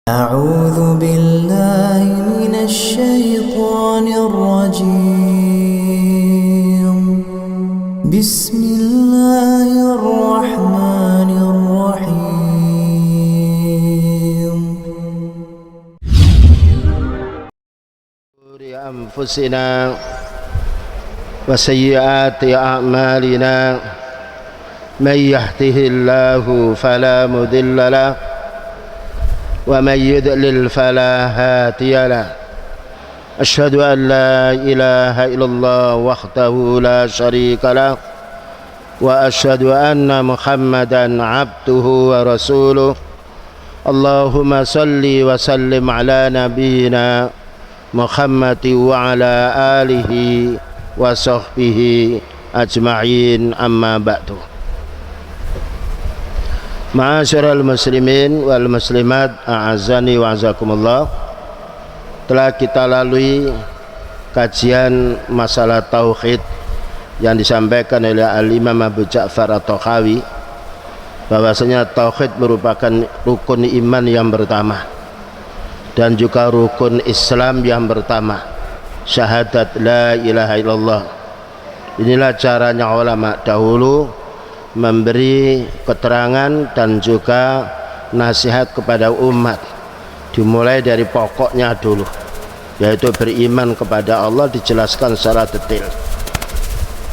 أعوذ بالله من الشيطان الرجيم بسم الله الرحمن الرحيم أنفسنا وسيئات أعمالنا من يهده الله فلا مضل له ومن يضلل فلا هادي له أشهد أن لا إله إلا الله وحده لا شريك له وأشهد أن محمدا عبده ورسوله اللهم صل وسلم على نبينا محمد وعلى آله وصحبه أجمعين أما بعد. Ma'asyiral muslimin wal muslimat, a'azzani wa a'azzakumullah. Telah kita lalui kajian masalah tauhid yang disampaikan oleh Al-Imam Abu Ja'far At-Tahawi, bahwasanya tauhid merupakan rukun iman yang pertama dan juga rukun Islam yang pertama, syahadat la ilaha illallah. Inilah caranya ulama dahulu memberi keterangan dan juga nasihat kepada umat, dimulai dari pokoknya dulu, yaitu beriman kepada Allah, dijelaskan secara detail.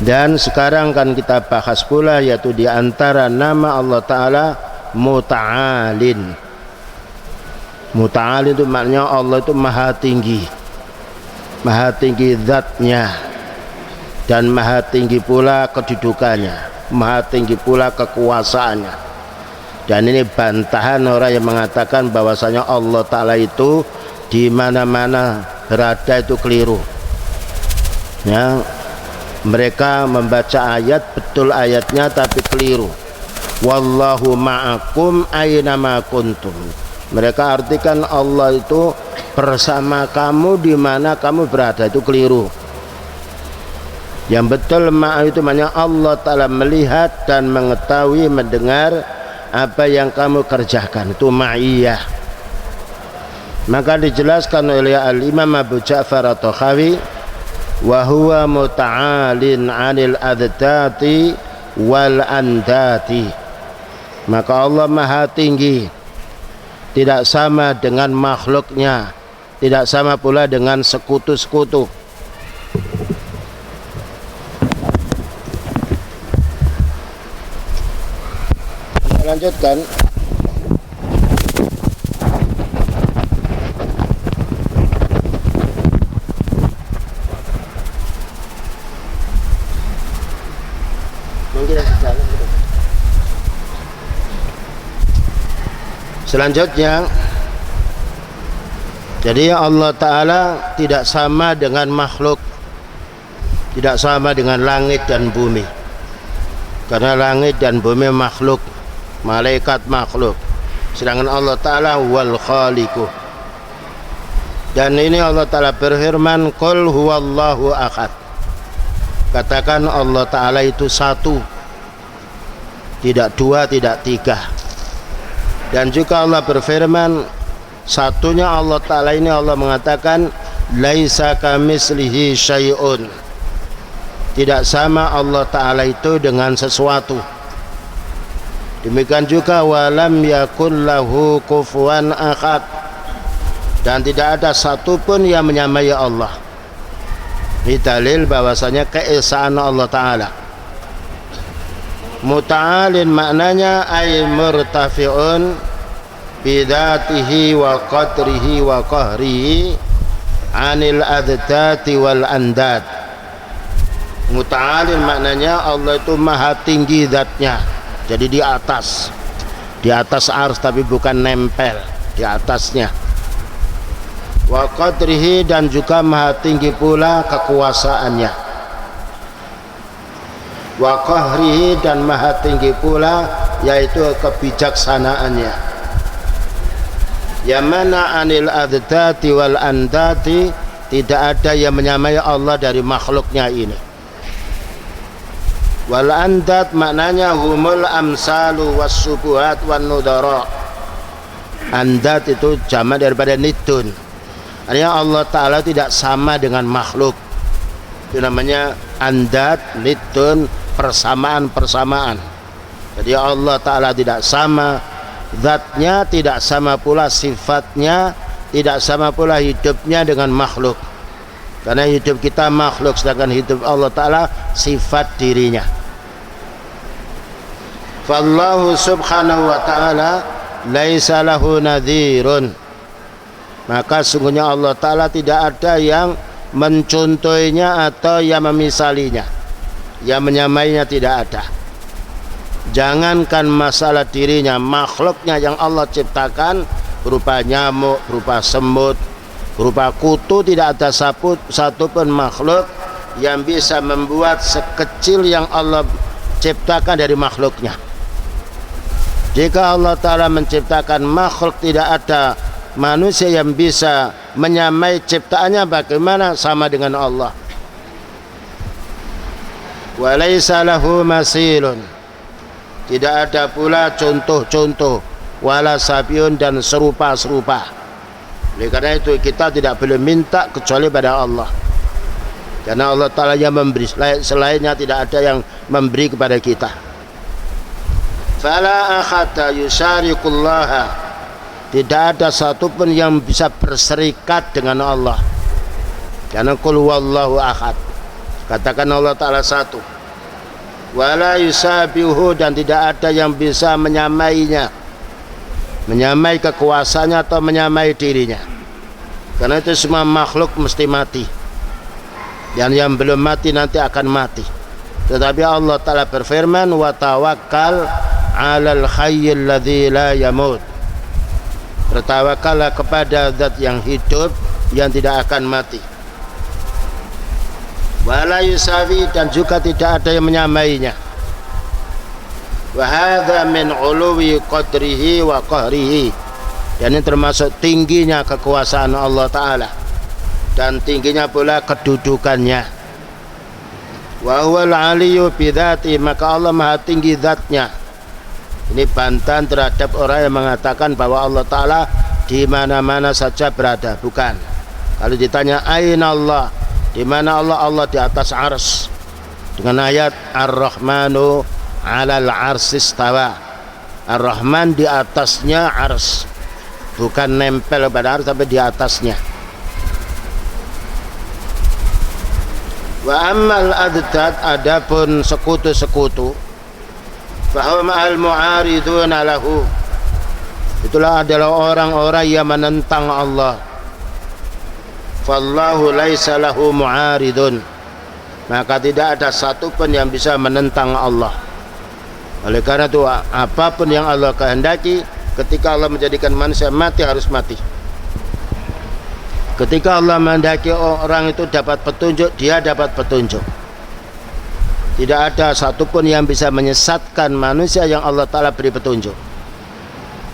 Dan sekarang kan kita bahas pula, yaitu diantara nama Allah Ta'ala Muta'alin. Muta'alin itu maknanya Allah itu maha tinggi zatnya, dan maha tinggi pula kedudukannya, maha tinggi pula kekuasaannya. Dan ini bantahan orang yang mengatakan bahwasanya Allah Ta'ala itu di mana-mana berada itu keliru. Ya, mereka membaca ayat, betul ayatnya tapi keliru. Wallahu ma'akum aynama kuntum. Mereka artikan Allah itu bersama kamu di mana kamu berada, itu keliru. Yang betul ma'a itu maknanya Allah Ta'ala melihat dan mengetahui, mendengar apa yang kamu kerjakan, itu ma'iyah. Maka dijelaskan oleh Al-Imam Abu Ja'far At-Tahawi, wa huwa muta'alin 'anil adtati wal andati. Maka Allah maha tinggi, tidak sama dengan makhluknya, tidak sama pula dengan sekutu-sekutu. Lanjutkan. Selanjutnya, jadi Allah Ta'ala tidak sama dengan makhluk, tidak sama dengan langit dan bumi, karena langit dan bumi makhluk, malaikat makhluk, sedangkan Allah Ta'ala wal khaliqu. Dan ini Allah Ta'ala berfirman, qul huwallahu ahad, katakan Allah Ta'ala itu satu, tidak dua, tidak tiga. Dan juga Allah berfirman, satunya Allah Ta'ala ini Allah mengatakan laisa kamitslihi syai'un, tidak sama Allah Ta'ala itu dengan sesuatu. Demikian juga walam yakul lahu kufuwan ahad, dan tidak ada satupun yang menyamai Allah. Ini dalil bahwasanya keesaan Allah Ta'ala. Muta'alin maknanya ay murtafi'un bidatihi wa qadrihi wa qahrihi anil adtati wal andad. Muta'alin maknanya Allah itu maha tinggi zatnya, jadi di atas ars, tapi bukan nempel di atasnya. Wa qadrihi, dan juga maha tinggi pula kekuasaannya. Wa qahrihi, dan maha tinggi pula yaitu kebijaksanaannya. Yang mana anil adtati wal andati, tidak ada yang menyamai Allah dari makhluknya ini. Wal andat maknanya humul amsalu was subuhat wan nudara, Andat itu jamak daripada nidun. Artinya Allah Ta'ala tidak sama dengan makhluk. Itu namanya andat, nidun, persamaan-persamaan. Jadi Allah Ta'ala tidak sama, zatnya tidak sama pula sifatnya, tidak sama pula hidupnya dengan makhluk. Karena hidup kita makhluk, sedangkan hidup Allah Ta'ala sifat dirinya. Fallahu subhanahu wa ta'ala laisa lahu nadhirun. Maka sungguhnya Allah Ta'ala tidak ada yang mencontohinya atau yang memisalinya, yang menyamainya, tidak ada. Jangankan masalah dirinya, makhluknya yang Allah ciptakan berupa nyamuk, berupa semut, berupa kutu, tidak ada satupun makhluk yang bisa membuat sekecil yang Allah ciptakan dari makhluknya. Jika Allah Ta'ala menciptakan makhluk, tidak ada manusia yang bisa menyamai ciptaannya, bagaimana sama dengan Allah. Wa laisa lahu masilun, tidak ada pula contoh-contoh, wala sabiun, dan serupa-serupa. Oleh karena itu kita tidak boleh minta kecuali pada Allah, karena Allah Ta'ala yang memberi, selainnya tidak ada yang memberi kepada kita. Fala akhata yusyarikullaha, tidak ada satupun yang bisa berserikat dengan Allah. Karena qul huwallahu ahad, katakan Allah Ta'ala satu. Wala yusabihu, dan tidak ada yang bisa menyamainya, menyamai kekuasaannya atau menyamai dirinya. Karena itu semua makhluk mesti mati, dan yang belum mati nanti akan mati. Tetapi Allah Ta'ala berfirman, wa tawakkal 'alal hayyil ladzi la yamut, bertawakallah kepada zat yang hidup yang tidak akan mati. Wala yusawi, dan juga tidak ada yang menyamainya. Wa hadza min 'uluwi qadrihi wa qahrihi, dan ini termasuk tingginya kekuasaan Allah Ta'ala dan tingginya pula kedudukannya. Wa huwal 'aliyyu bi dzati, maka Allah maha tinggi zatnya. Ini bantahan terhadap orang yang mengatakan bahwa Allah Ta'ala di mana-mana saja berada. Bukan. Kalau ditanya aina Allah, di mana Allah? Allah di atas ars, dengan ayat Ar-Rahmanu 'alal arsy istawa. Ar-Rahman di atasnya ars, bukan nempel pada ars tapi di atasnya. Wa ammal adad, adapun sekutu-sekutu, fahum al-mu'ariduna lahu, itulah adalah orang-orang yang menentang Allah. Fallahu laisa lahu mu'aridun, maka tidak ada satupun yang bisa menentang Allah. Oleh karena itu apapun yang Allah kehendaki, ketika Allah menjadikan manusia mati, harus mati. Ketika Allah menghendaki orang itu dapat petunjuk, dia dapat petunjuk. Tidak ada satupun yang bisa menyesatkan manusia yang Allah Ta'ala beri petunjuk.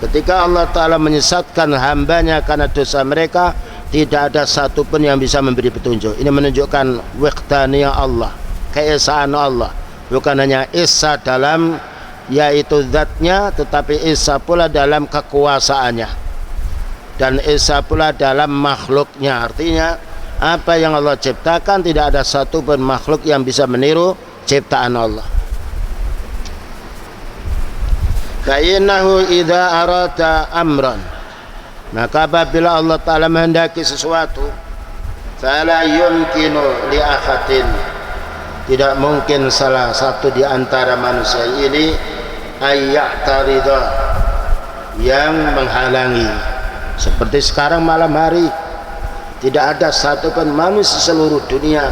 Ketika Allah Ta'ala menyesatkan hambanya karena dosa mereka, tidak ada satupun yang bisa memberi petunjuk. Ini menunjukkan wahdaniyah Allah, keesaan Allah. Bukan hanya esa dalam yaitu zatnya, tetapi esa pula dalam kekuasaannya, dan esa pula dalam makhluknya. Artinya apa yang Allah ciptakan, tidak ada satupun makhluk yang bisa meniru ciptaan Allah. Fa innahu idza arada amran, maka apabila Allah Ta'ala menghendaki sesuatu, fala yumkinu li ahadin, tidak mungkin salah satu di antara manusia ini ayya'tarida, yang menghalangi. Seperti sekarang malam hari, tidak ada satupun manusia seluruh dunia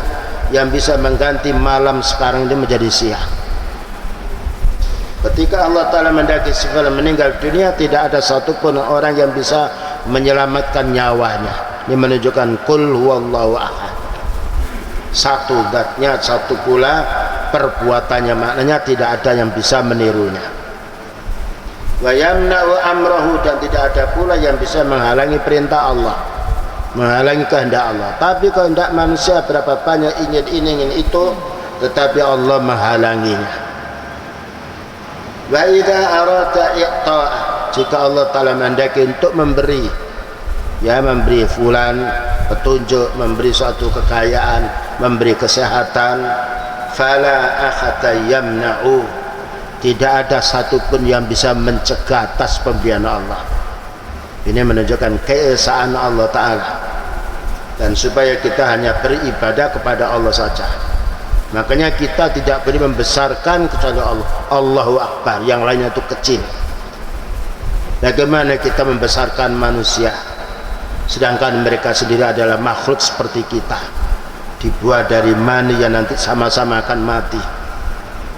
yang bisa mengganti malam sekarang ini menjadi siang. Ketika Allah Ta'ala mendaki sebelum meninggal dunia, tidak ada satupun orang yang bisa menyelamatkan nyawanya. Ini menunjukkan kul huwallahu ahad, satu zatnya, satu pula perbuatannya, maknanya tidak ada yang bisa menirunya. Wa yamna'u amrahu, dan tidak ada pula yang bisa menghalangi perintah Allah, menghalangi kehendak Allah. Tapi kehendak manusia berapa banyak ingin ini ingin itu, tetapi Allah menghalanginya. Wa idza arada iqta'a, jika Allah Ta'ala menghendaki untuk memberi, ya memberi fulan petunjuk, memberi suatu kekayaan, memberi kesehatan, fala akhata yamna'u, tidak ada satupun yang bisa mencegah atas pemberian Allah. Ini menunjukkan keesaan Allah Ta'ala, dan supaya kita hanya beribadah kepada Allah saja. Makanya kita tidak boleh membesarkan kecuali Allah. Allahu Akbar, yang lainnya itu kecil. Bagaimana kita membesarkan manusia sedangkan mereka sendiri adalah makhluk seperti kita, dibuat dari mani yang nanti sama-sama akan mati.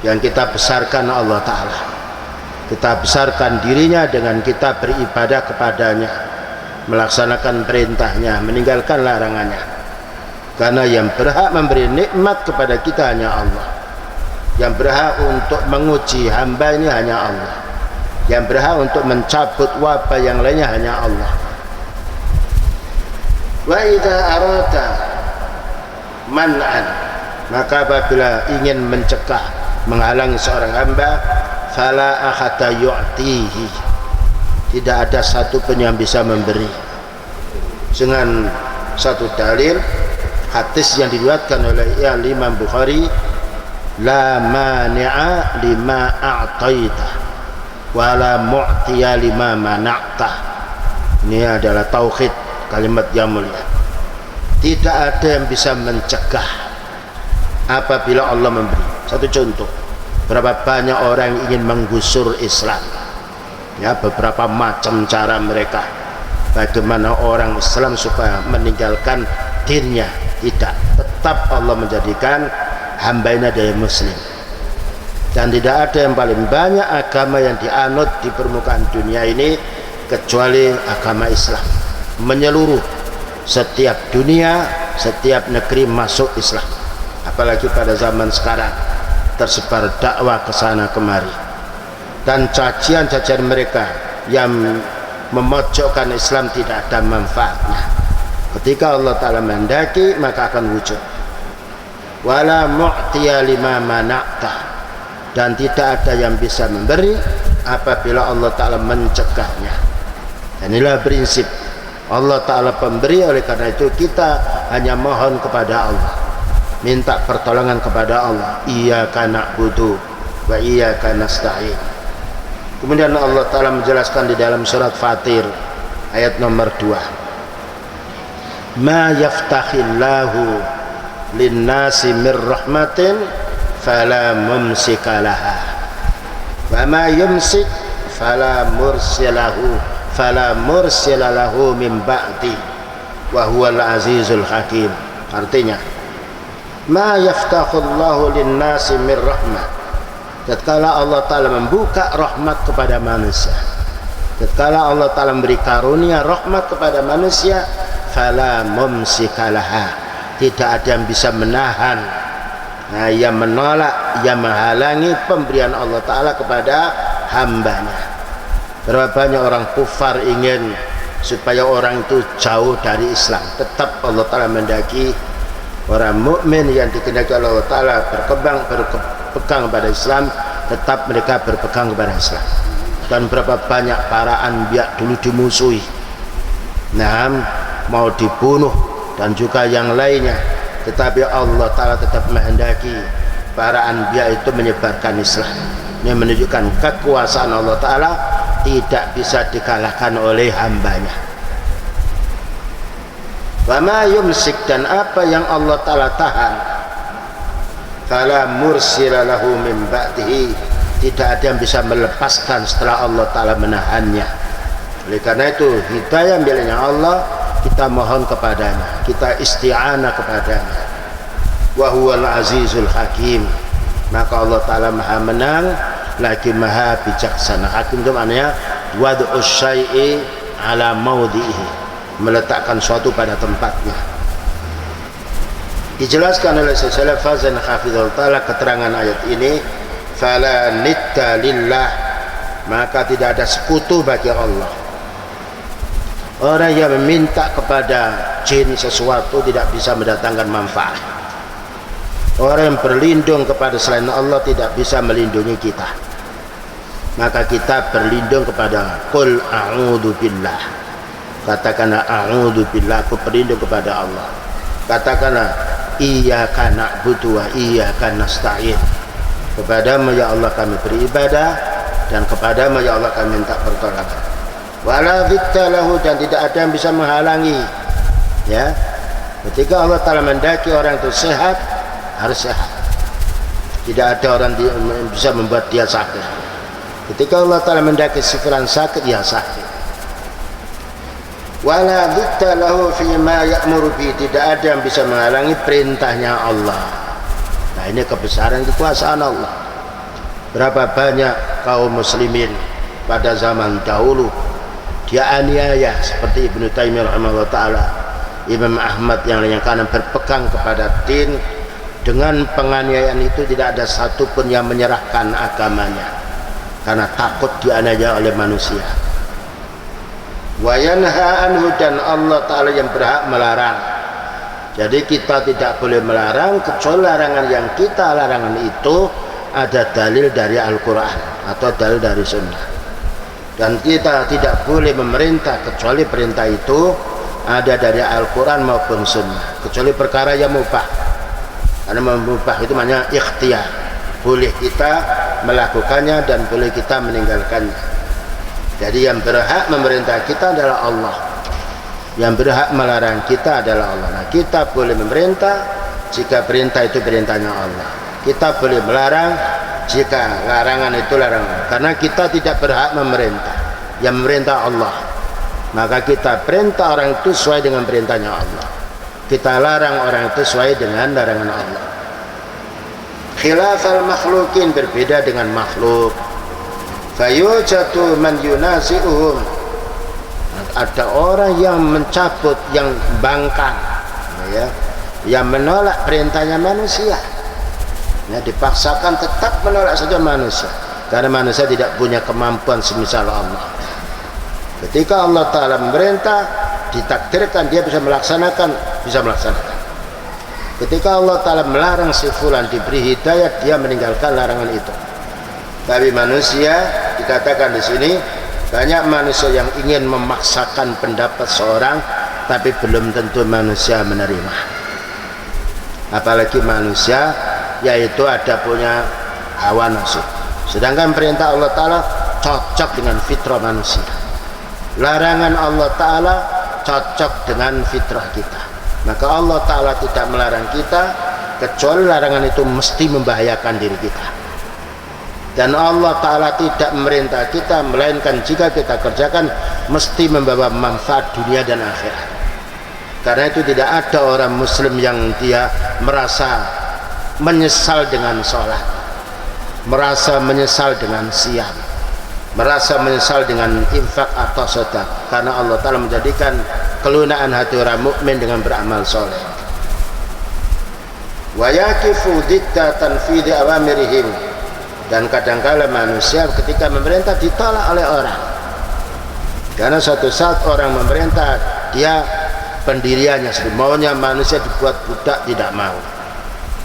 Yang kita besarkan Allah Ta'ala, kita besarkan dirinya dengan kita beribadah kepadanya, melaksanakan perintahnya, meninggalkan larangannya. Karena yang berhak memberi nikmat kepada kita hanya Allah, yang berhak untuk menguji hambanya hanya Allah, yang berhak untuk mencabut wabah yang lainnya hanya Allah. Wa idza arata man'an, maka apabila ingin mencegah, menghalangi seorang hamba, fala akhata yu'tihi, tidak ada satu pun yang bisa memberi. Dengan satu dalil hadis yang diriwayatkan oleh Imam Bukhari, la mani'a lima a'taita wa la mu'tiya lima mana'ta. Ini adalah tauhid, kalimat yang mulia. Tidak ada yang bisa mencegah apabila Allah memberi. Satu contoh, berapa banyak orang yang ingin menggusur Islam, ya, beberapa macam cara mereka bagaimana orang Islam supaya meninggalkan dinnya. Tidak, tetap Allah menjadikan hambanya dari muslim. Dan tidak ada yang paling banyak agama yang dianut di permukaan dunia ini kecuali agama Islam. Menyeluruh setiap dunia, setiap negeri masuk Islam. Apalagi pada zaman sekarang tersebar dakwah ke sana kemari, dan cacian-cacian mereka yang memojokkan Islam tidak ada manfaatnya. Ketika Allah Ta'ala menghendaki, maka akan wujud. Wala mu'tiya lima mana'ta, dan tidak ada yang bisa memberi apabila Allah Ta'ala mencegahnya. Dan inilah prinsip Allah Ta'ala pemberi. Oleh karena itu kita hanya mohon kepada Allah, minta pertolongan kepada Allah. Iyyaka na'budu wa iyyaka nasta'in. Kemudian Allah Ta'ala menjelaskan di dalam surat Fatir ayat nomor 2, ma yaftahillahu linnasi mir rahmatin fala mumsikalaha wa ma yumsik fala mursilalahu min ba'di wa huwal azizul hakim. Artinya, ma yaftahullahu linnasi mir rahmat, tatkala Allah Ta'ala membuka rahmat kepada manusia, tatkala Allah Ta'ala memberi karunia rahmat kepada manusia, fala mumsikalaha, tidak ada yang bisa menahan, nah, yang menolak, yang menghalangi pemberian Allah Ta'ala kepada hambanya. Berapa banyak orang kufar ingin supaya orang itu jauh dari Islam, tetap Allah Ta'ala mendaki orang mukmin yang dikehendaki Allah Ta'ala berpegang pada Islam, tetap mereka berpegang kepada Islam. Dan berapa banyak para anbiya dulu dimusuhi, nah, mau dibunuh dan juga yang lainnya, tetapi Allah Ta'ala tetap menghendaki para anbiya itu menyebarkan Islam. Ini menunjukkan kekuasaan Allah Ta'ala tidak bisa dikalahkan oleh hambanya. Wa ma yumsik, dan apa yang Allah Ta'ala tahan, fala mursila lahu min ba'dihi, tidak ada yang bisa melepaskan setelah Allah Ta'ala menahannya. Oleh karena itu hidayah miliknya Allah, kita mohon kepadanya, kita isti'anah kepadanya. Wa huwal azizul hakim, maka Allah Ta'ala maha menang lagi maha bijaksana. Hakim itu maknanya wad'us syai'i ala maudhihi, meletakkan suatu pada tempatnya. Dijelaskan oleh Syekh Shalih Fauzan hafizahullah Ta'ala keterangan ayat ini, fala nidda lillah, maka tidak ada sekutu bagi Allah. Orang yang meminta kepada jin sesuatu tidak bisa mendatangkan manfaat. Orang yang berlindung kepada selain Allah tidak bisa melindungi kita. maka kita berlindung kepada qul a'udzu billah. Katakanlah a'udzu billah, aku berlindung kepada Allah. Katakanlah iyyaka na'budu wa iyyaka nasta'in. Kepadamu ya Allah kami beribadah dan kepadamu ya Allah kami minta pertolongan. Wala dhidda lahu, dan tidak ada yang bisa menghalangi. Ya, ketika Allah Ta'ala mendaki orang itu sehat, harus sehat. Tidak ada orang yang bisa membuat dia sakit. Ketika Allah Ta'ala mendaki si fulan sakit, ya sakit. Wala dhidda lahu fima ya'muru bi, tidak ada yang bisa menghalangi perintahnya Allah. Nah, ini kebesaran kekuasaan Allah. Berapa banyak kaum muslimin pada zaman dahulu dia aniaya, seperti Ibnu Taimiyah rahimahullah ta'ala, Imam Ahmad yang kanan berpegang kepada din. Dengan penganiayaan itu tidak ada satupun yang menyerahkan agamanya karena takut dianiaya oleh manusia. Wa yanha anhu, dan Allah Ta'ala yang berhak melarang. Jadi kita tidak boleh melarang kecuali larangan yang kita larangan itu ada dalil dari Al-Quran atau dalil dari Sunnah. Dan kita tidak boleh memerintah kecuali perintah itu ada dari Al-Quran maupun Sunnah, kecuali perkara yang mubah. Karena mubah itu namanya ikhtiar, boleh kita melakukannya dan boleh kita meninggalkannya. Jadi yang berhak memerintah kita adalah Allah, yang berhak melarang kita adalah Allah. Nah, kita boleh memerintah jika perintah itu perintahnya Allah, kita boleh melarang jika larangan itu larangan, karena kita tidak berhak memerintah, yang memerintah Allah. Maka kita perintah orang itu sesuai dengan perintahnya Allah, kita larang orang itu sesuai dengan larangan Allah. Khilafal makhlukin, berbeda dengan makhluk. Fayujatu man yunasi'uhum, ada orang yang mencabut, yang bangkang, ya, yang menolak perintahnya manusia. Ya, dipaksakan tetap menolak saja manusia, karena manusia tidak punya kemampuan semisal Allah. Ketika Allah Ta'ala memerintah, ditakdirkan dia bisa melaksanakan, bisa melaksanakan. Ketika Allah Ta'ala melarang si fulan, diberi hidayah, dia meninggalkan larangan itu. Tapi manusia, dikatakan di sini, banyak manusia yang ingin memaksakan pendapat seorang, tapi belum tentu manusia menerima. Apalagi manusia, yaitu ada punya hawa nafsu. Sedangkan perintah Allah Ta'ala cocok dengan fitrah manusia. Larangan Allah Ta'ala cocok dengan fitrah kita. Maka Allah Ta'ala tidak melarang kita kecuali larangan itu mesti membahayakan diri kita. Dan Allah Ta'ala tidak memerintah kita melainkan jika kita kerjakan mesti membawa manfaat dunia dan akhirat. Karena itu tidak ada orang muslim yang dia merasa menyesal dengan sholat, merasa menyesal dengan siam, merasa menyesal dengan infak atau sedekah, karena Allah Ta'ala menjadikan kelunaan hati orang mukmin dengan beramal soleh. Wa yaqifu didda tanfidhi awamirihim, dan kadangkala manusia ketika memerintah ditolak oleh orang, karena suatu saat orang memerintah dia pendiriannya sendiri, maunya manusia dibuat budak tidak mau,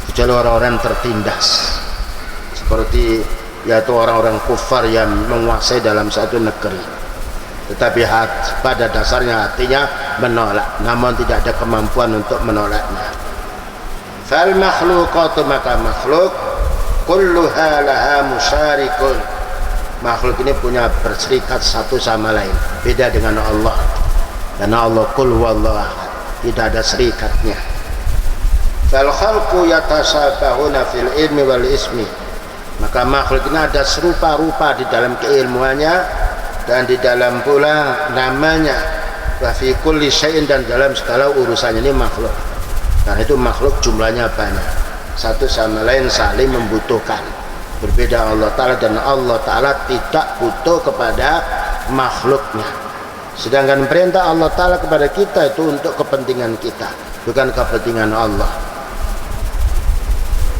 kecuali orang-orang tertindas seperti yaitu orang-orang kufar yang menguasai dalam satu negeri, tetapi pada dasarnya hatinya menolak, namun tidak ada kemampuan untuk menolaknya. Fal makhluqatu, maka makhluk kulluha laha musyarikun, makhluk ini punya berserikat satu sama lain, beda dengan Allah. Karena Allah qul huwallahu ahad, tidak ada serikatnya. Fal khalqu yatasabahuna fil ilmi wal ismi, maka makhluk ini ada serupa-rupa di dalam keilmuannya dan di dalam pula namanya. Wa fi kulli syai'in, dan dalam segala urusannya ini makhluk. Karena itu makhluk jumlahnya banyak, satu sama lain saling membutuhkan. Berbeda Allah Ta'ala, dan Allah Ta'ala tidak butuh kepada makhluknya. Sedangkan perintah Allah Ta'ala kepada kita itu untuk kepentingan kita, bukan kepentingan Allah.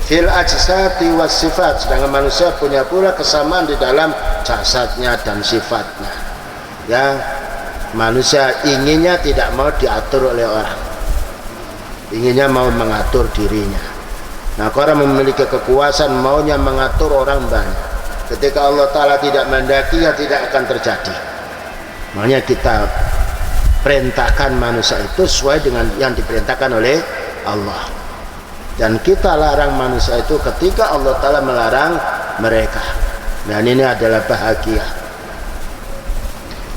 Fil ajsati was sifat, sedangkan manusia punya pula kesamaan di dalam jasadnya dan sifatnya. Ya, manusia inginnya tidak mau diatur oleh orang, inginnya mau mengatur dirinya. Nah, orang memiliki kekuasaan maunya mengatur orang banyak, Ketika Allah Ta'ala tidak mendaki, ya tidak akan terjadi. Makanya kita perintahkan manusia itu sesuai dengan yang diperintahkan oleh Allah, dan kita larang manusia itu ketika Allah Ta'ala melarang mereka. Dan ini adalah bahagia.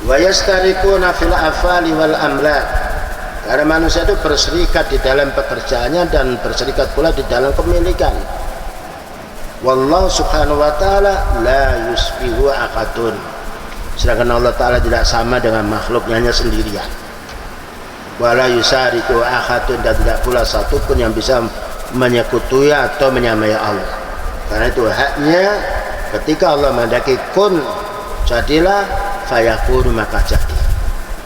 Wa yastariquna fil afali wal amlak, karena manusia itu berserikat di dalam pekerjaannya dan berserikat pula di dalam kepemilikan. Wallahu subhanahu wa ta'ala la yusbihu akadun, sedangkan Allah Ta'ala tidak sama dengan makhluknya sendirian. Wala yusariku akadun, dan tidak pula satupun yang bisa menyekutui atau menyamai Allah. Karena itu haknya ketika Allah mendaki kun jadilah, fayakun maka jadi.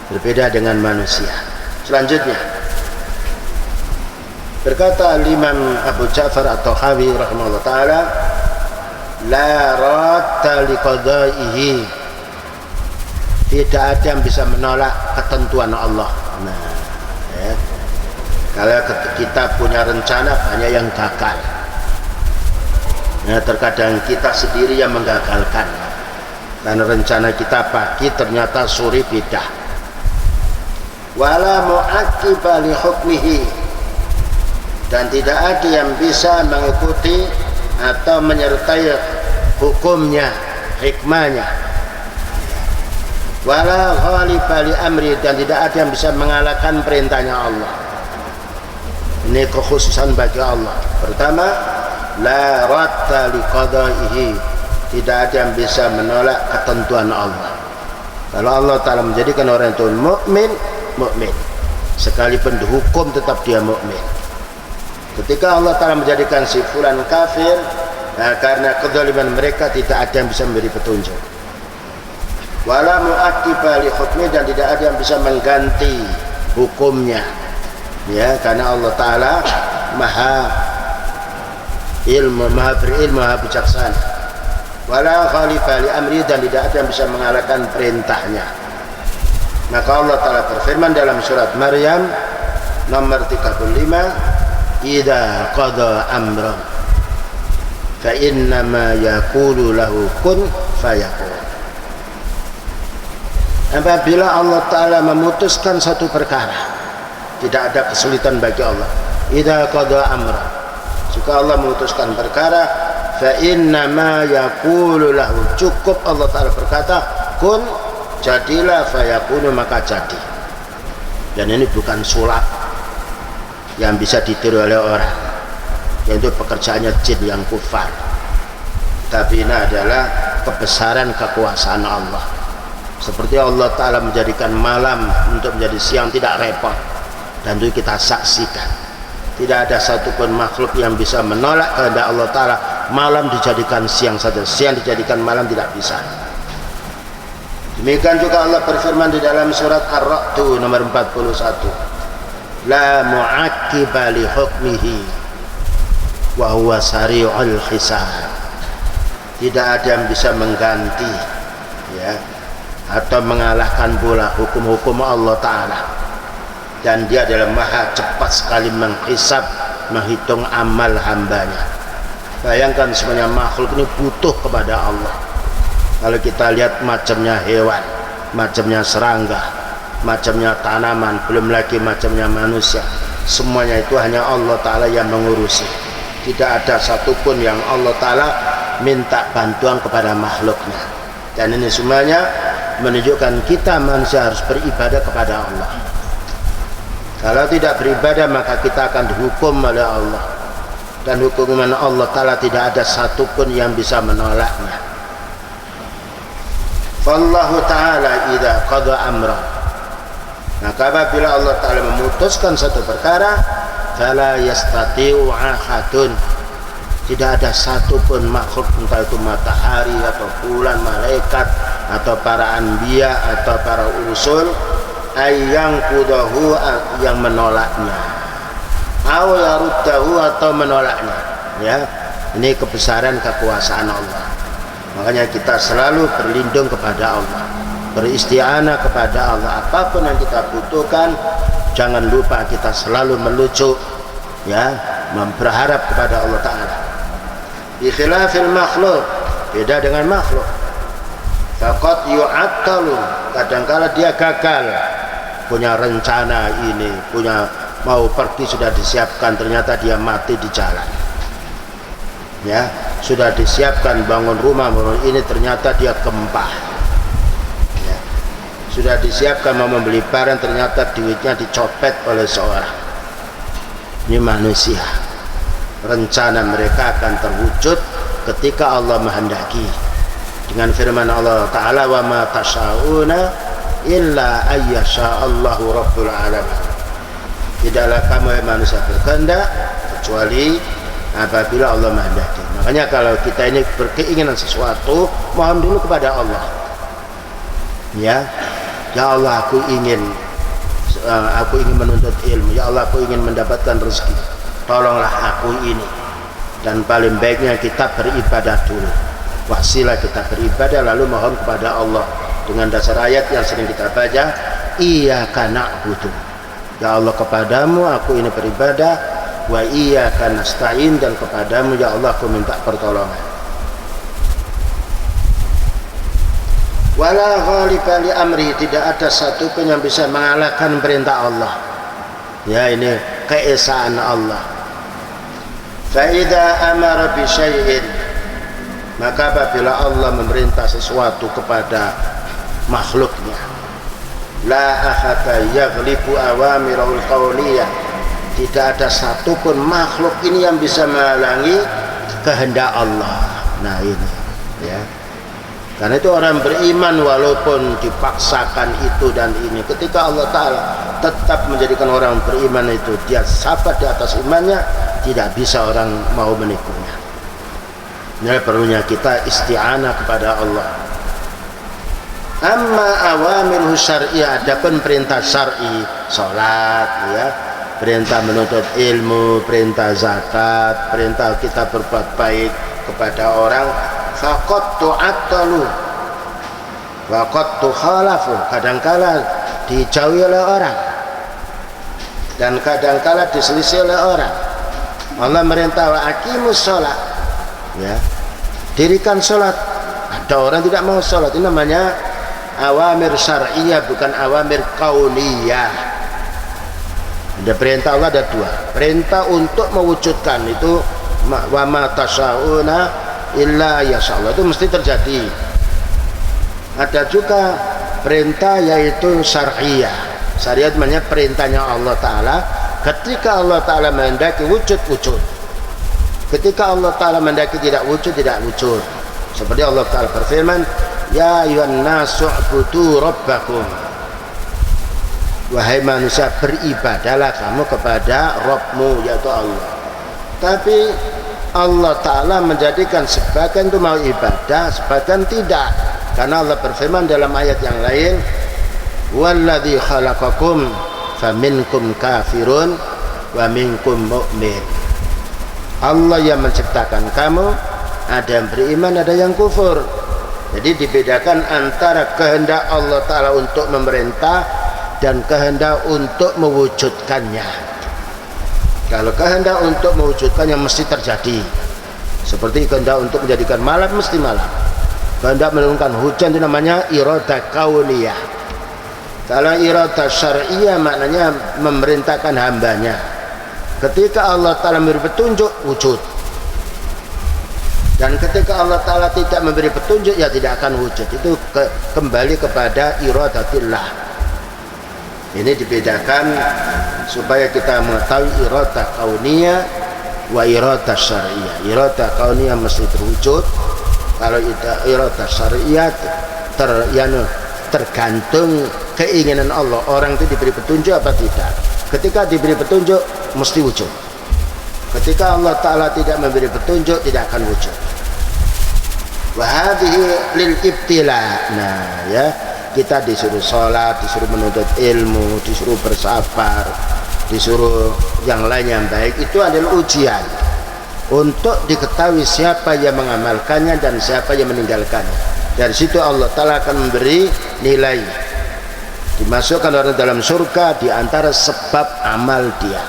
Berbeda dengan manusia. Selanjutnya berkata Imam Abu Ja'far at-Tahawi rahimahullah ta'ala, la radda liqadaihi, tidak ada yang bisa menolak ketentuan Allah. Nah, ya. Kalau kita punya rencana, banyak yang gagal. Nah, terkadang kita sendiri yang menggagalkan, karena rencana kita pagi ternyata sore beda. Wala mu'aqqiba li hukmihi, dan tidak ada yang bisa mengikuti atau menyertai hukumnya, hikmahnya. Wala ghaliba li amri, dan tidak ada yang bisa mengalahkan perintahnya Allah. Ini kekhususan bagi Allah. Pertama, la radda liqadaihi, tidak ada yang bisa menolak ketentuan Allah. Kalau Allah Ta'ala menjadikan orang itu mukmin, mukmin, sekalipun dihukum tetap dia mukmin. Ketika Allah Ta'ala menjadikan si fulan kafir, nah, karena kezaliman mereka, tidak ada yang bisa memberi petunjuk. Wala mu'aqqiba li hukmi, dan tidak ada yang bisa mengganti hukumnya, ya, karena Allah Ta'ala maha ilmu, maha berilmu, maha bijaksana. Wala khalifa li amri, dan tidak ada yang bisa mengalahkan perintahnya. Maka Allah Ta'ala berfirman dalam surat Maryam nomor 35, idza qada amran fa innama yaqulu lahu kun fayakun. Apabila Allah Ta'ala memutuskan satu perkara, tidak ada kesulitan bagi Allah. Idza qada amran, jika Allah memutuskan perkara, fa innama yaqulu lahu, cukup Allah Ta'ala berkata kun, jadilah, fayakunu maka jadi. Dan ini bukan sulap yang bisa ditiru oleh orang, yaitu pekerjaannya jin yang kufar, tapi ini adalah kebesaran kekuasaan Allah. Seperti Allah Ta'ala menjadikan malam untuk menjadi siang, tidak repot, dan itu kita saksikan. Tidak ada satupun makhluk yang bisa menolak kehendak Allah Ta'ala. Malam dijadikan siang saja, siang dijadikan malam, tidak bisa. Demikian juga Allah berfirman di dalam surat Ar-Ra'd nomor 41, la mu'aqqiba li hukmihi wa huwa sari'ul hisab, tidak ada yang bisa mengganti, ya, atau mengalahkan pula hukum-hukum Allah Ta'ala, dan dia adalah maha cepat sekali menghisab, menghitung amal hambanya. Bayangkan semuanya makhluk ini butuh kepada Allah. Kalau kita lihat macamnya hewan, macamnya serangga, macamnya tanaman, belum lagi macamnya manusia, semuanya itu hanya Allah Ta'ala yang mengurusi. Tidak ada satupun yang Allah Ta'ala minta bantuan kepada makhluknya. Dan ini semuanya menunjukkan kita manusia harus beribadah kepada Allah. Kalau tidak beribadah, maka kita akan dihukum oleh Allah, dan hukuman Allah Ta'ala tidak ada satupun yang bisa menolaknya. Fallahu Ta'ala idza qada amra, maka apabila Allah Ta'ala memutuskan satu perkara, fala yastati'u ahadun, tidak ada satupun makhluk, entah itu matahari atau bulan, malaikat atau para anbiya atau para usul, ayang kudahu, yang menolaknya, aw yaruddahu, atau menolaknya, ya. Ini kebesaran kekuasaan Allah. Makanya kita selalu berlindung kepada Allah, beristi'anah kepada Allah. Apapun yang kita butuhkan, jangan lupa kita selalu melucu, ya, berharap kepada Allah Ta'ala. Bi khilafil makhluk, beda dengan makhluk. Faqad yu'attalu, kadangkala dia gagal, punya rencana ini, punya mau pergi sudah disiapkan, ternyata dia mati di jalan. Ya, sudah disiapkan bangun rumah, bangun ini, ternyata dia gempa. Ya, sudah disiapkan mau membeli barang, ternyata duitnya dicopet oleh seorang. Ini manusia. Rencana mereka akan terwujud ketika Allah menghendaki. Dengan firman Allah Ta'ala, wa ma tasyauna illa ayyasha Allahu rabbul alamin. Tidaklah kamu manusia berkehendak kecuali apabila Allah menghendaki. Makanya kalau kita ini berkeinginan sesuatu, mohon dulu kepada Allah. Ya Allah, aku ingin menuntut ilmu. Ya Allah, aku ingin mendapatkan rezeki. Tolonglah aku ini. Dan paling baiknya kita beribadah dulu. Wasilah kita beribadah, lalu mohon kepada Allah dengan dasar ayat yang sering kita baca, iyyaka na'budu. Ya Allah, kepadamu aku ini beribadah, wa iyyaka nasta'in, dan kepadamu ya Allah aku minta pertolongan. Wala ghaliba li amri, tidak ada satu pun yang bisa mengalahkan perintah Allah. Ya, ini keesaan Allah. Fa idza amara bi syai'in, maka apabila Allah memerintah sesuatu kepada makhluknya, la ahada yaghlibu awamirul qauliyah, tidak ada satupun makhluk ini yang bisa menghalangi kehendak Allah. Nah ini ya, karena itu orang beriman walaupun dipaksakan itu dan ini, ketika Allah Ta'ala tetap menjadikan orang beriman itu dia sabat di atas imannya, tidak bisa orang mau menikunya. Ini perlunya kita isti'anah kepada Allah. Amma awamiruh syar'iyah, adapun perintah syar'i, salat ya, perintah menuntut ilmu, perintah zakat, perintah kita berbuat baik kepada orang, faqad tu'attalu wa qad tukhalafu, kadangkala dijauhi oleh orang dan kadangkala diselisih oleh orang. Allah merintah wa aqimus shalah, ya, dirikan sholat. Ada orang tidak mau sholat, ini namanya awamir syar'iyah, bukan awamir kauniyah. Ada perintah Allah, ada dua. Perintah untuk mewujudkan itu, wa ma tasyauna illa yasha Allah, itu mesti terjadi. Ada juga perintah yaitu syar'iyah. Syariat namanya perintahnya Allah Ta'ala. Ketika Allah Ta'ala menghendaki wujud. Ketika Allah Ta'ala mendaki tidak wujud, tidak wujud. Seperti Allah Ta'ala berfirman, ya ayyuhan nasu u'budu rabbakum, wahai manusia beribadahlah kamu kepada Rabbmu, yaitu Allah. Tapi Allah Ta'ala menjadikan sebagian itu mau ibadah, sebagian tidak. Karena Allah berfirman dalam ayat yang lain, walladzi khalaqakum faminkum kafirun wa minkum mu'min. Allah yang menciptakan kamu, ada yang beriman, ada yang kufur. Jadi dibedakan antara kehendak Allah Ta'ala untuk memerintah dan kehendak untuk mewujudkannya. Kalau kehendak untuk mewujudkannya mesti terjadi, seperti kehendak untuk menjadikan malam mesti malam, kehendak menurunkan hujan itu namanya iradah kauniyah. Kalau iradah syar'iyah maknanya memerintahkan hambanya. Ketika Allah Ta'ala memberi petunjuk, wujud. Dan ketika Allah Ta'ala tidak memberi petunjuk, ya tidak akan wujud. Itu kembali kepada iradatillah. Ini dibedakan supaya kita mengetahui iradah kauniyah wa iradah syar'iyah. Iradah kauniyah mesti terwujud. Kalau iradah syar'iyah tergantung keinginan Allah. Orang itu diberi petunjuk apa tidak. Ketika diberi petunjuk mesti wujud. Ketika Allah Ta'ala tidak memberi petunjuk, tidak akan wujud. Wa hadhihi lil ibtila. Nah ya, kita disuruh sholat, disuruh menuntut ilmu, disuruh bersabar, disuruh yang lain yang baik, itu adalah ujian untuk diketahui siapa yang mengamalkannya dan siapa yang meninggalkannya. Dari situ Allah Ta'ala akan memberi nilai, dimasukkan orang dalam surga di antara sebab amal dia.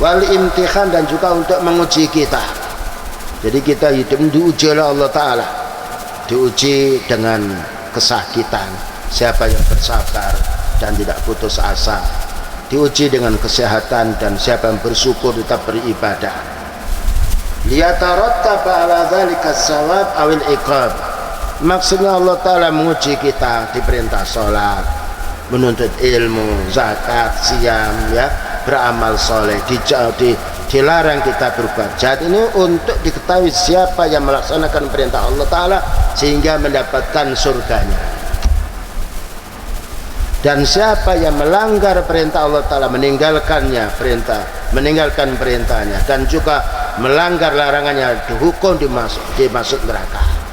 Wal imtihan, dan juga untuk menguji kita. Jadi kita hidup diuji oleh Allah Ta'ala, diuji dengan kesakitan, siapa yang bersabar dan tidak putus asa, diuji dengan kesehatan dan siapa yang bersyukur tetap beribadah. Liyatarattaba ala dzalika as-shawab awil iqab. Maksudnya Allah Ta'ala menguji kita, diperintah sholat, menuntut ilmu, zakat, siam, ya, beramal soleh, dilarang kita berbuat jahat. Ini untuk diketahui siapa yang melaksanakan perintah Allah Ta'ala sehingga mendapatkan surganya, dan siapa yang melanggar perintah Allah Ta'ala, meninggalkan perintahnya dan juga melanggar larangannya, dihukum, dimasuk neraka.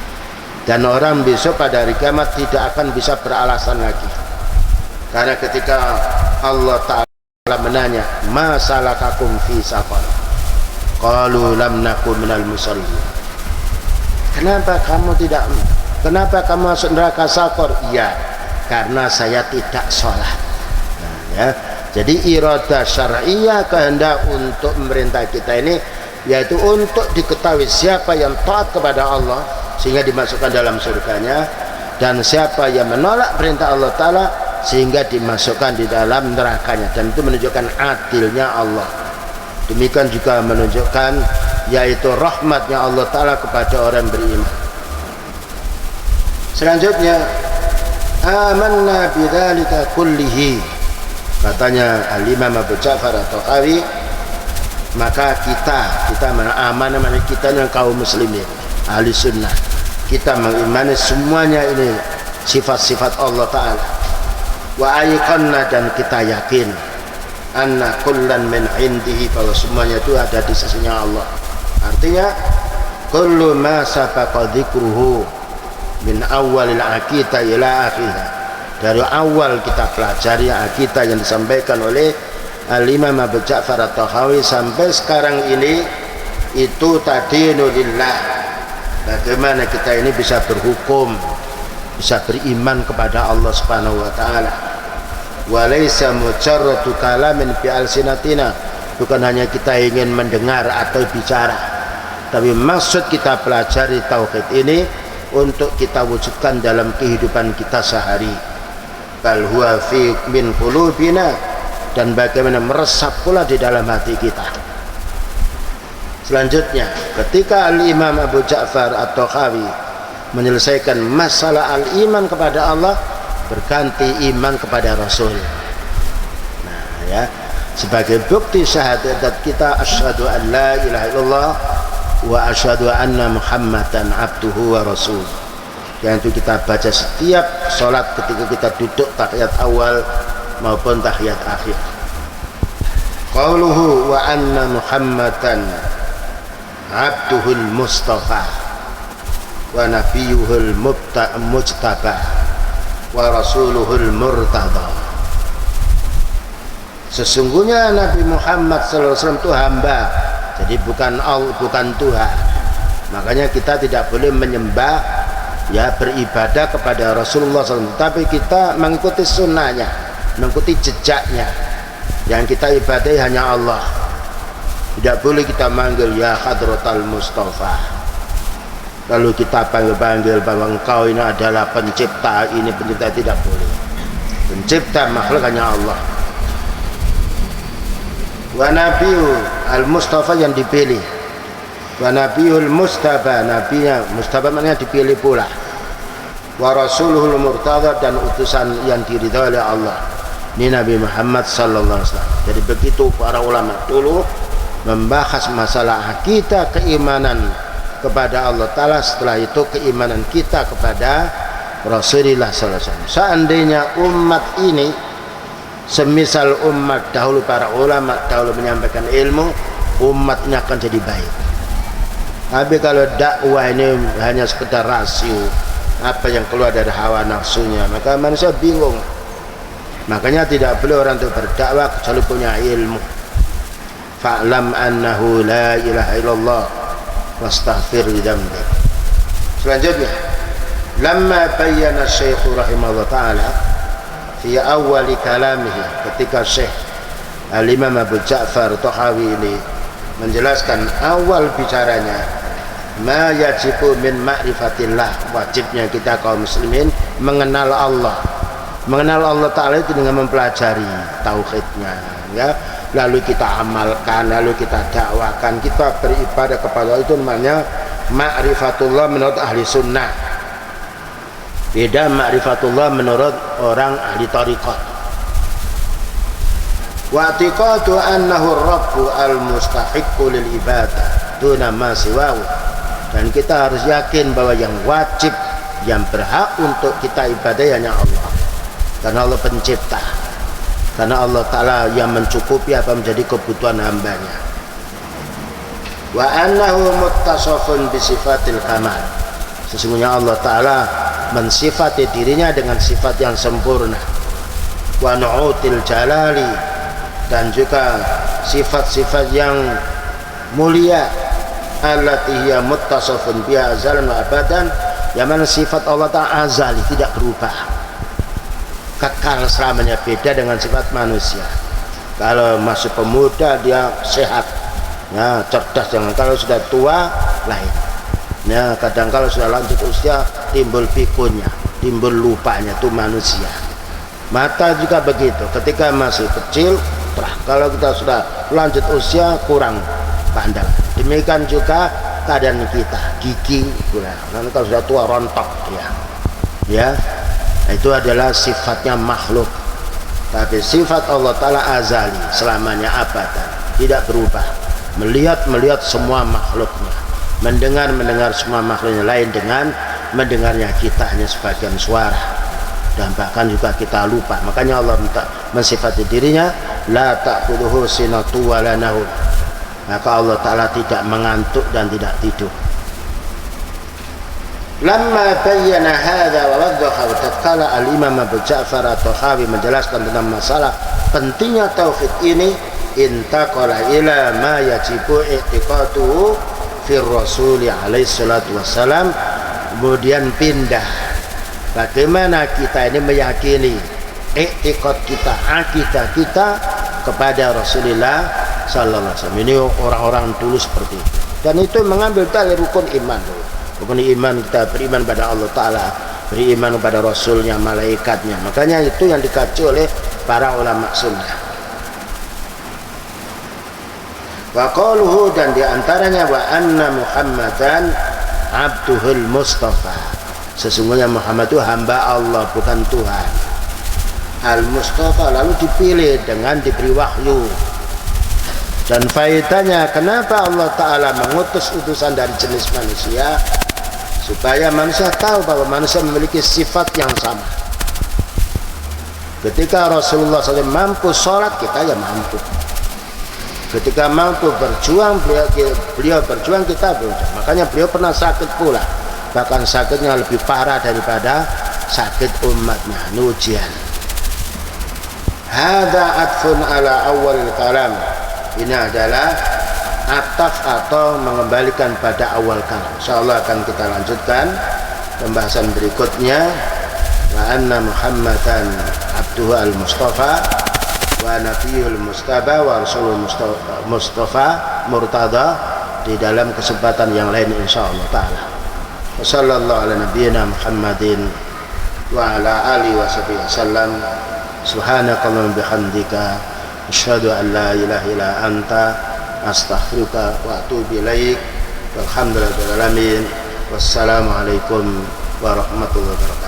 Dan orang besok pada hari kiamat tidak akan bisa beralasan lagi, karena ketika Allah Ta'ala menanya, ma salakakum fi saqar, qalu lam nakum minal musallin. Kenapa kamu masuk neraka Saqar? Ya, karena saya tidak sholat. Nah, ya. Jadi iradah syar'iyah, kehendak untuk memerintah kita ini, yaitu untuk diketahui siapa yang taat kepada Allah sehingga dimasukkan dalam surganya, dan siapa yang menolak perintah Allah Ta'ala sehingga dimasukkan di dalam nerakanya. Dan itu menunjukkan adilnya Allah. Demikian juga menunjukkan yaitu rahmatnya Allah Ta'ala kepada orang beriman. Selanjutnya, amanna bidzalika kullihi, katanya Al-Imam Abu Ja'far At-Tahawi, maka kita amanah, kita yang kaum muslimin ahli sunnah, kita mengimani semuanya ini sifat-sifat Allah Ta'ala. Wa ayqanna, dan kita yakin anna kullan min indihi, bahwa semuanya itu ada di sisinya Allah. Artinya kullu ma sabaqa dzikruhu min awalil aqidah ila akhirih, dari awal kita pelajari aqidah yang disampaikan oleh Al-Imam Abu Ja'far At-Tahawi sampai sekarang ini, itu tadinu lillah, bagaimana kita ini bisa berhukum, bisa beriman kepada Allah Subhanahu wa Ta'ala. Walaysa mujarradu kalamin bi alsinatina, bukan hanya kita ingin mendengar atau bicara, tapi maksud kita pelajari tauhid ini untuk kita wujudkan dalam kehidupan kita sehari. Bal huwa fi min qulubina, dan bagaimana meresap pula di dalam hati kita. Selanjutnya, ketika Al-Imam Abu Ja'far At-Tahawi menyelesaikan masalah al-iman kepada Allah, berganti iman kepada Rasul. Nah, ya, sebagai bukti syahadat kita, asyhadu an la ilaha illallah wa asyhadu anna Muhammadan abduhu wa rasul, yang itu kita baca setiap sholat ketika kita duduk tahiyat awal maupun tahiyat akhir. Qauluhu wa anna Muhammadan abduhul mustafa wa nabiyuhul mujtaba wa rasuluhul murtada. Sesungguhnya Nabi Muhammad SAW itu hamba, jadi bukan Allah, bukan Tuhan. Makanya kita tidak boleh menyembah, ya, beribadah kepada Rasulullah SAW, tapi kita mengikuti sunnahnya, mengikuti jejaknya. Yang kita ibadahi hanya Allah. Tidak boleh kita manggil ya Hadratal Mustafa, lalu kita panggil bahwa engkau ini adalah pencipta, ini pencipta, tidak boleh. Pencipta makhluk hanya Allah. Wa nabiyyu al-mustafa, yang dipilih. Wa nabiyul mustaba, nabinya mustaba maknanya dipilih pula. Wa rasuluhul murtada, dan utusan yang diridhai oleh Allah. Ini Nabi Muhammad sallallahu alaihi wasallam. Jadi begitu para ulama dulu membahas masalah akidah, keimanan kepada Allah Ta'ala, setelah itu keimanan kita kepada Rasulullah sallallahu alaihi wasallam. Seandainya umat ini semisal umat dahulu, para ulama dahulu menyampaikan ilmu, umatnya akan jadi baik. Tapi kalau dakwah ini hanya sekedar rasio, apa yang keluar dari hawa nafsunya, maka manusia bingung. Makanya tidak boleh orang itu berdakwah kecuali punya ilmu. Fa'lam annahu la ilaha illallah wastaghfir li dzambik. Selanjutnya, lamma bayyana Syekh rahimahullah taala fi awal kalamihi, ketika Syekh Al-Imam Abu Ja'far Tahawi ini menjelaskan awal bicaranya ma yajibu min ma'rifatillah, wajibnya kita kaum muslimin mengenal Allah. Mengenal Allah Ta'ala itu dengan mempelajari tauhidnya, ya. Lalu kita amalkan, lalu kita dakwakan, kita beribadah kepada Allah. Itu namanya ma'rifatullah menurut ahli sunnah. Beda ma'rifatullah menurut orang ahli tariqat. Wa i'tiqadu annahu rabbu al-mustahiqqu lil ibadah duna ma siwahu. Dan kita harus yakin bahwa yang wajib, yang berhak untuk kita ibadah hanya Allah. Karena Allah pencipta. Karena Allah Ta'ala yang mencukupi apa menjadi kebutuhan hambanya. Wa annahu muttasafun bisifatil kamal. Sesungguhnya Allah Ta'ala mensifati dirinya dengan sifat yang sempurna. Wa nu'util jalali, dan juga sifat-sifat yang mulia. Allati hiya muttasafun biha azalan wa abadan, yang mana sifat Allah Ta'ala azali, tidak berubah, kekal selamanya. Beda dengan sifat manusia. Kalau masih pemuda dia sehat, ya, cerdas. Jangan kalau sudah tua lain, ya. Kadang kalau sudah lanjut usia timbul pikunnya, timbul lupanya. Itu manusia. Mata juga begitu, ketika masih kecil terah, kalau kita sudah lanjut usia kurang pandang. Demikian juga keadaan kita, gigi kurang. Nanti kalau sudah tua rontok, ya. Itu adalah sifatnya makhluk. Tapi sifat Allah Ta'ala azali, selamanya abadan, tidak berubah. Melihat semua makhluknya, mendengar semua makhluknya, lain dengan mendengarnya kita hanya sebagian suara, dan bahkan juga kita lupa. Makanya Allah mensifati dirinya la ta'khudhuhu sinatun wa la nawm. Maka Allah Ta'ala tidak mengantuk dan tidak tidur. Lamma bayyana hadza wa waddaha, tatkala al-Imam Abu Ja'far at-Tahawi menjelaskan tentang masalah pentingnya tauhid ini, intaqala ila ma yajibu i'tiqaduhu fi Rasul alaihi salatu wassalam, kemudian pindah bagaimana kita ini meyakini i'tiqad kita, akidah kita kepada Rasulullah sallallahu alaihi wasallam. Ini orang-orang dulu seperti itu, dan itu mengambil dari rukun iman. Rukun iman, kita beriman pada Allah Ta'ala, beriman pada Rasulnya, malaikatnya. Makanya itu yang dikaji oleh para ulama sunnah. Wa qaluhu, dan diantaranya wa anna Muhammadan abduhul mustafa. Sesungguhnya Muhammad itu hamba Allah, bukan Tuhan. Al-Mustafa, lalu dipilih dengan diberi wahyu. Dan faedahnya, kenapa Allah Ta'ala mengutus utusan dari jenis manusia? Supaya manusia tahu bahwa manusia memiliki sifat yang sama. Ketika Rasulullah SAW mampu sholat, kita ya mampu. Ketika mampu berjuang, beliau berjuang, kita berjuang. Makanya beliau pernah sakit pula, bahkan sakitnya lebih parah daripada sakit umatnya. Ujian. Hadza atfun ala awal kalam. Ini adalah ataf atau mengembalikan pada awal kalam. Insyaallah akan kita lanjutkan pembahasan berikutnya. Wa anna Muhammadan abduhu al-mustafa wa nabiyul mustafa wa rasulul mustafa murtada, di dalam kesempatan yang lain insyaallah taala. Wa sallallahu ala nabiyyina Muhammadin wa ala alihi wa sahbihi wasallam. Subhanakallahumma bihamdika asyhadu an la ilaha illa anta astaghfiruka wa atubu ilaik. Walhamdulillahirabbil alamin. Wassalamualaikum warahmatullahi wabarakatuh.